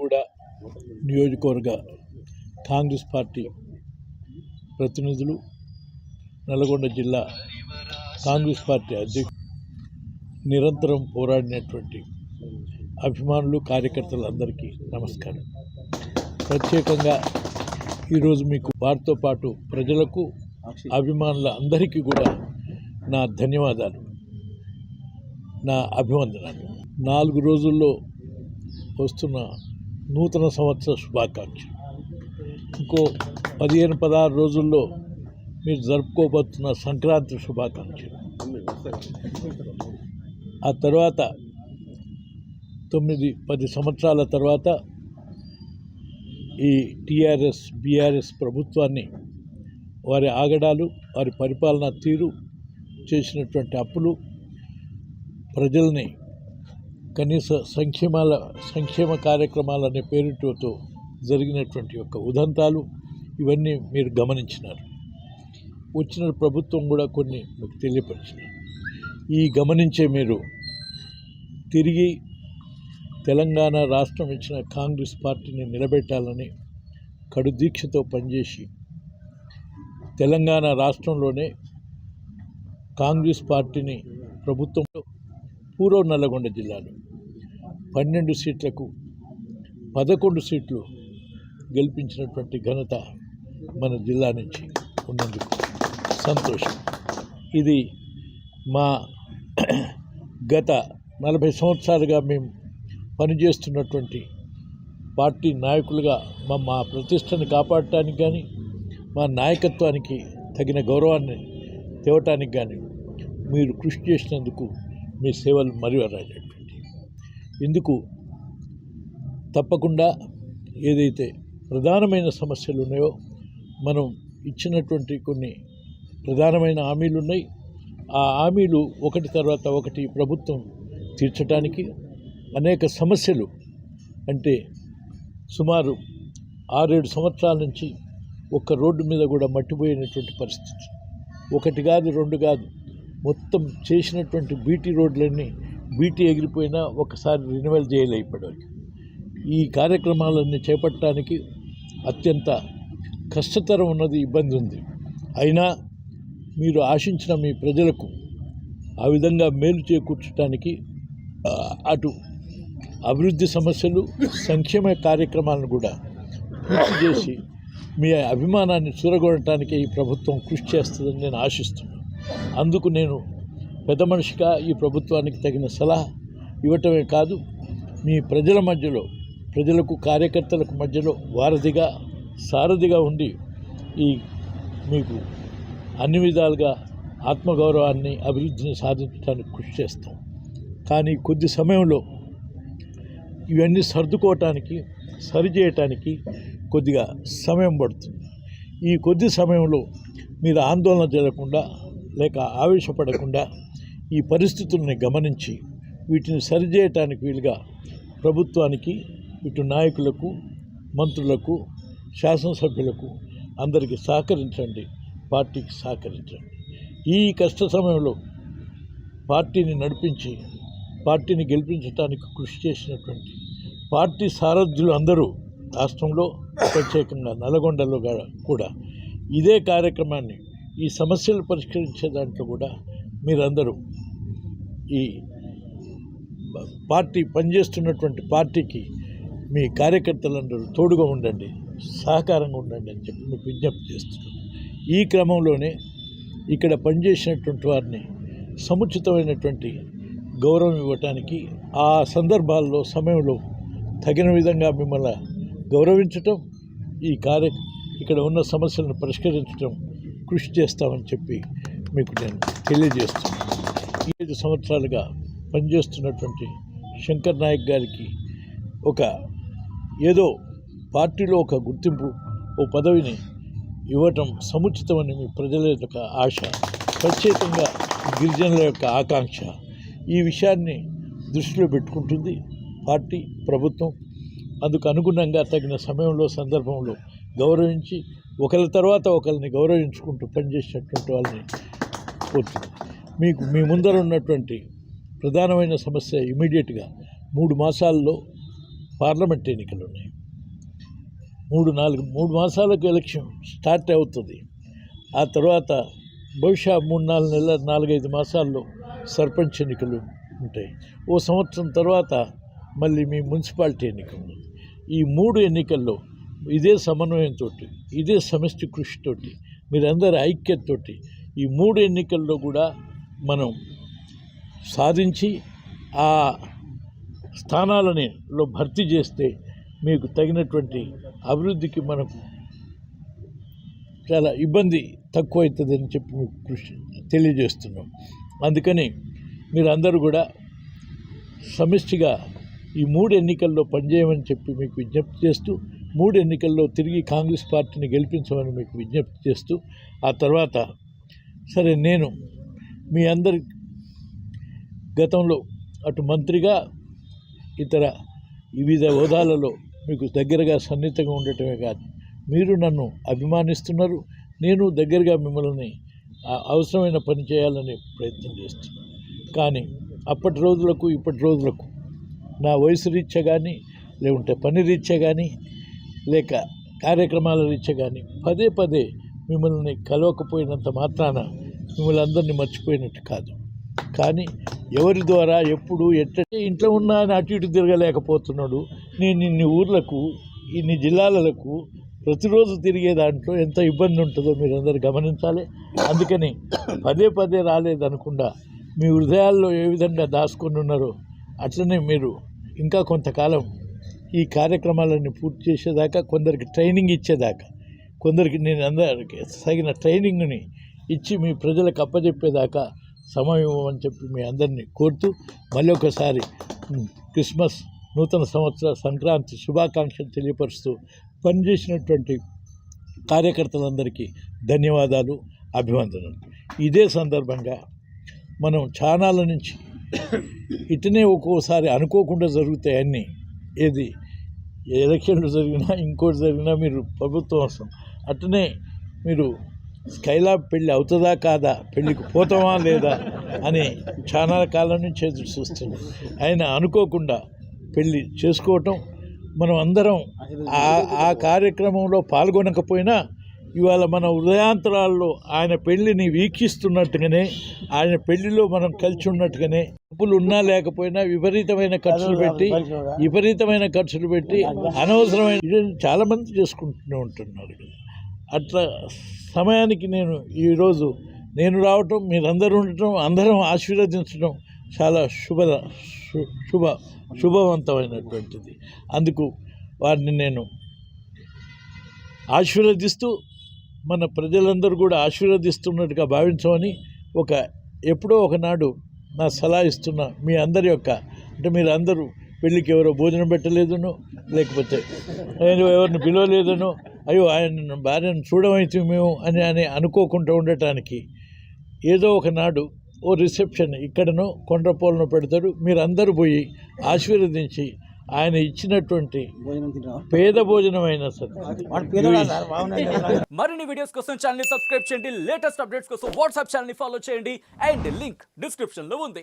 కూడా నియోజకవర్గ కాంగ్రెస్ పార్టీ ప్రతినిధులు, నల్గొండ జిల్లా కాంగ్రెస్ పార్టీ అధ్యక్షులు, నిరంతరం పోరాడినటువంటి అభిమానులు, కార్యకర్తలందరికీ నమస్కారం. ప్రత్యేకంగా ఈరోజు మీకు వారితో పాటు ప్రజలకు, అభిమానుల అందరికీ కూడా నా ధన్యవాదాలు, నా అభివందనాలు. 4 రోజుల్లో వస్తున్న నూతన సంవత్సర శుభాకాంక్షలు. ఇంకో 15-16 రోజుల్లో మీరు జరుపుకోబోతున్న సంక్రాంతి శుభాకాంక్షలు. ఆ తర్వాత 9-10 సంవత్సరాల తర్వాత ఈ టీఆర్ఎస్ బీఆర్ఎస్ ప్రభుత్వాన్ని, వారి ఆగడాలు, వారి పరిపాలనా తీరు, చేసినటువంటి అప్పులు, ప్రజల్ని కనీస సంక్షేమ కార్యక్రమాలనే పేరుతో జరిగినటువంటి యొక్క ఉదంతాలు, ఇవన్నీ మీరు గమనించినారు. వచ్చిన ప్రభుత్వం కూడా కొన్ని మీకు తెలియపరిచినారు. ఈ గమనించే మీరు తిరిగి తెలంగాణ రాష్ట్రం ఇచ్చిన కాంగ్రెస్ పార్టీని నిలబెట్టాలని కడుదీక్షతో పనిచేసి తెలంగాణ రాష్ట్రంలోనే కాంగ్రెస్ పార్టీని ప్రభుత్వంలో పూర్వ నల్లగొండ జిల్లాలో 12 సీట్లకు 11 సీట్లు గెలిపించినటువంటి ఘనత మన జిల్లా నుంచి ఉన్నందుకు సంతోషం. ఇది మా గత 40 సంవత్సరాలుగా మేము పనిచేస్తున్నటువంటి పార్టీ నాయకులుగా మా ప్రతిష్టను కాపాడటానికి కానీ, మా నాయకత్వానికి తగిన గౌరవాన్ని తేవటానికి కానీ మీరు కృషి చేసినందుకు మీ సేవలు మరువరానటువంటి. ఇందుకు తప్పకుండా ఏదైతే ప్రధానమైన సమస్యలు ఉన్నాయో, మనం ఇచ్చినటువంటి కొన్ని ప్రధానమైన హామీలు ఉన్నాయి. ఆ హామీలు ఒకటి తర్వాత ఒకటి ప్రభుత్వం తీర్చడానికి అనేక సమస్యలు, అంటే సుమారు 6-7 సంవత్సరాల నుంచి ఒక్క రోడ్డు మీద కూడా మట్టిపోయినటువంటి పరిస్థితి. 1 కాదు 2 కాదు, మొత్తం చేసినటువంటి బీటీ రోడ్లన్నీ బీటీ ఎగిరిపోయినా ఒకసారి రెన్యువల్ చేయలేకపోయారు. ఈ కార్యక్రమాలన్నీ చేపట్టడానికి అత్యంత కష్టతరం ఉన్నది, ఇబ్బంది ఉంది. అయినా మీరు ఆశించిన మీ ప్రజలకు ఆ విధంగా మేలు చేకూర్చడానికి అటు అభివృద్ధి సమస్యలు, సంక్షేమ కార్యక్రమాలను కూడా పూర్తి చేసి మీ అభిమానాన్ని చూరగొనటానికి ఈ ప్రభుత్వం కృషి చేస్తుందని నేను ఆశిస్తున్నాను. అందుకు నేను పెద్ద మనిషిగా ఈ ప్రభుత్వానికి తగిన సలహా ఇవ్వటమే కాదు, మీ ప్రజల మధ్యలో, ప్రజలకు, కార్యకర్తలకు మధ్యలో వారధిగా, సారథిగా ఉండి మీకు అన్ని విధాలుగా ఆత్మగౌరవాన్ని, అభివృద్ధిని సాధించడానికి కృషి చేస్తాం. కానీ కొద్ది సమయంలో ఇవన్నీ సర్దుకోవటానికి, సరిచేయటానికి కొద్దిగా సమయం పడుతుంది. ఈ కొద్ది సమయంలో మీరు ఆందోళన జరగకుండా, లేక ఆవేశపడకుండా ఈ పరిస్థితుల్ని గమనించి వీటిని సరిచేయటానికి వీలుగా ప్రభుత్వానికి, ఇటు నాయకులకు, మంత్రులకు, శాసనసభ్యులకు అందరికీ సహకరించండి, పార్టీకి సహకరించండి. ఈ కష్ట సమయంలో పార్టీని నడిపించి, పార్టీని గెలిపించడానికి కృషి చేసినటువంటి పార్టీ సారథ్యులు అందరూ రాష్ట్రంలో, ప్రత్యేకంగా నల్గొండలో కూడా ఇదే కార్యక్రమాన్ని, ఈ సమస్యలు పరిష్కరించే దాంట్లో కూడా మీరందరూ ఈ పార్టీ పనిచేస్తున్నటువంటి పార్టీకి మీ కార్యకర్తలందరూ తోడుగా ఉండండి, సహకారంగా ఉండండి అని చెప్పి మీకు విజ్ఞప్తి చేస్తున్నాను. ఈ క్రమంలోనే ఇక్కడ పనిచేసినటువంటి వారిని సముచితమైనటువంటి గౌరవం ఇవ్వటానికి, ఆ సందర్భాల్లో, సమయంలో తగిన విధంగా మిమ్మల్ని గౌరవించటం, ఇక్కడ ఉన్న సమస్యలను పరిష్కరించడం కృషి చేస్తామని చెప్పి మీకు నేను తెలియజేస్తున్నాను. 5 సంవత్సరాలుగా పనిచేస్తున్నటువంటి శంకర్ నాయక్ గారికి ఏదో పార్టీలో ఒక గుర్తింపు, ఓ పదవిని ఇవ్వటం సముచితమని మీ ప్రజల యొక్క ఆశ, ప్రత్యేకంగా గిరిజనుల యొక్క ఆకాంక్ష. ఈ విషయాన్ని దృష్టిలో పెట్టుకుంటుంది పార్టీ, ప్రభుత్వం. అందుకు అనుగుణంగా తగిన సమయంలో, సందర్భంలో గౌరవించి, ఒకరి తర్వాత ఒకరిని గౌరవించుకుంటూ పనిచేసినటువంటి వాళ్ళని కోరుతుంది. మీ ముందర ఉన్నటువంటి ప్రధానమైన సమస్య ఇమీడియట్గా 3 మాసాల్లో పార్లమెంట్ ఎన్నికలు ఉన్నాయి. 3 మాసాలకు ఎలక్షన్ స్టార్ట్ అవుతుంది. ఆ తర్వాత బహుశా 3-4 నెలల 4-5 మాసాల్లో సర్పంచ్ ఎన్నికలు ఉంటాయి. ఓ సంవత్సరం తర్వాత మళ్ళీ మీ మున్సిపాలిటీ ఎన్నికలు. ఈ 3 ఎన్నికల్లో ఇదే సమన్వయంతో, ఇదే సమిష్టి కృషితోటి, మీరందరి ఐక్యతతోటి ఈ 3 ఎన్నికల్లో కూడా మనం సాధించి ఆ స్థానాలని భర్తీ చేస్తే మీకు తగినటువంటి అభివృద్ధికి మనకు చాలా ఇబ్బంది తక్కువ అవుతుందని చెప్పి మీకు కృషి తెలియజేస్తున్నాం. అందుకని మీరందరూ కూడా సమిష్టిగా ఈ 3 ఎన్నికల్లో పనిచేయమని చెప్పి మీకు విజ్ఞప్తి చేస్తూ, 3 ఎన్నికల్లో తిరిగి కాంగ్రెస్ పార్టీని గెలిపించమని మీకు విజ్ఞప్తి చేస్తూ, ఆ తర్వాత సరే నేను మీ అందరి గతంలో అటు మంత్రిగా ఇతర వివిధ హోదాలలో మీకు దగ్గరగా సన్నిహితంగా ఉండటమే కాదు, మీరు నన్ను అభిమానిస్తున్నారు, నేను దగ్గరగా మిమ్మల్ని అవసరమైన పని చేయాలని ప్రయత్నం చేస్తున్నాను. కానీ అప్పటి రోజులకు ఇప్పటి రోజులకు నా వయసు రీత్యా కానీ, లేకుంటే పని రీత్యా కానీ, లేక కార్యక్రమాల రీత్యా కానీ పదే పదే మిమ్మల్ని కలవకపోయినంత మాత్రాన మిమ్మల్ని అందరినీ మర్చిపోయినట్టు కాదు. కానీ ఎవరి ద్వారా ఎప్పుడు ఇంట్లో ఉన్నా అటు ఇటు తిరగలేకపోతున్నాడు. నేను ఇన్ని ఊర్లకు, ఇన్ని జిల్లాలకు ప్రతిరోజు తిరిగే దాంట్లో ఎంత ఇబ్బంది ఉంటుందో మీరందరూ గమనించాలి. అందుకని పదే పదే రాలేదనకుండా మీ హృదయాల్లో ఏ విధంగా దాచుకొని ఉన్నారో అట్లనే మీరు ఇంకా కొంతకాలం ఈ కార్యక్రమాలన్నీ పూర్తి చేసేదాకా, కొందరికి ట్రైనింగ్ ఇచ్చేదాకా, కొందరికి నేను అందరికి తగిన ట్రైనింగ్ని ఇచ్చి మీ ప్రజలకు అప్పచెప్పేదాకా సమయం ఇవ్వమని చెప్పి మీ అందరినీ కోరుతూ, మళ్ళీ ఒకసారి క్రిస్మస్, నూతన సంవత్సర, సంక్రాంతి శుభాకాంక్షలు తెలియపరుస్తూ పనిచేసినటువంటి కార్యకర్తలందరికీ ధన్యవాదాలు, అభివందనలు. ఇదే సందర్భంగా మనం చానాల నుంచి ఇటనే ఒక్కోసారి అనుకోకుండా జరుగుతాయన్నీ, ఏది ఎలక్షన్లు జరిగినా ఇంకోటి జరిగినా మీరు ప్రభుత్వం అవసరం. అట్లనే మీరు స్కైలాబ్ పెళ్ళి అవుతుందా కాదా, పెళ్ళికి పోతామా లేదా అని చాలా కాలం నుంచి ఎదురు చూస్తున్నాం. ఆయన అనుకోకుండా పెళ్ళి చేసుకోవటం, మనం అందరం ఆ కార్యక్రమంలో పాల్గొనకపోయినా ఇవాళ మన హృదయాంతరాల్లో ఆయన పెళ్ళిని వీక్షిస్తున్నట్టుగానే, ఆయన పెళ్లిలో మనం కలిసి ఉన్నట్టుగానే, డబ్బులు ఉన్నా లేకపోయినా విపరీతమైన ఖర్చులు పెట్టి అనవసరమైన చాలామంది చేసుకుంటూనే ఉంటున్నారు. అట్లా సమయానికి ఈరోజు నేను రావటం, మీరందరూ ఉండటం, అందరం ఆశీర్వదించడం చాలా శుభవంతమైనటువంటిది. అందుకు వారిని నేను ఆశీర్వదిస్తూ, మన ప్రజలందరూ కూడా ఆశీర్వదిస్తున్నట్టుగా భావించమని ఎప్పుడో ఒకనాడు నా సలహా ఇస్తున్న మీ అందరి యొక్క, అంటే మీరు అందరూ పెళ్ళికి ఎవరో భోజనం పెట్టలేదనో, లేకపోతే ఎవరిని పిలవలేదనో, అయ్యో ఆయన భార్యను చూడమైతే మేము అని అనుకోకుండా ఉండటానికి ఏదో ఒకనాడు ఓ రిసెప్షన్ ఇక్కడనో కొండ్రపోలను పెడతారు. మీరందరూ పోయి ఆశీర్వదించి ఆయన ఇచ్చినటువంటి పేద భోజనం అయినా సరే. మరిన్ని వీడియోస్ కోసం ఛానల్ ని సబ్స్క్రైబ్ చేయండి. లేటెస్ట్ అప్డేట్స్ కోసం వాట్సాప్ ఛానల్ ని ఫాలో చేయండి. అండ్ లింక్ డిస్క్రిప్షన్ లో ఉంది.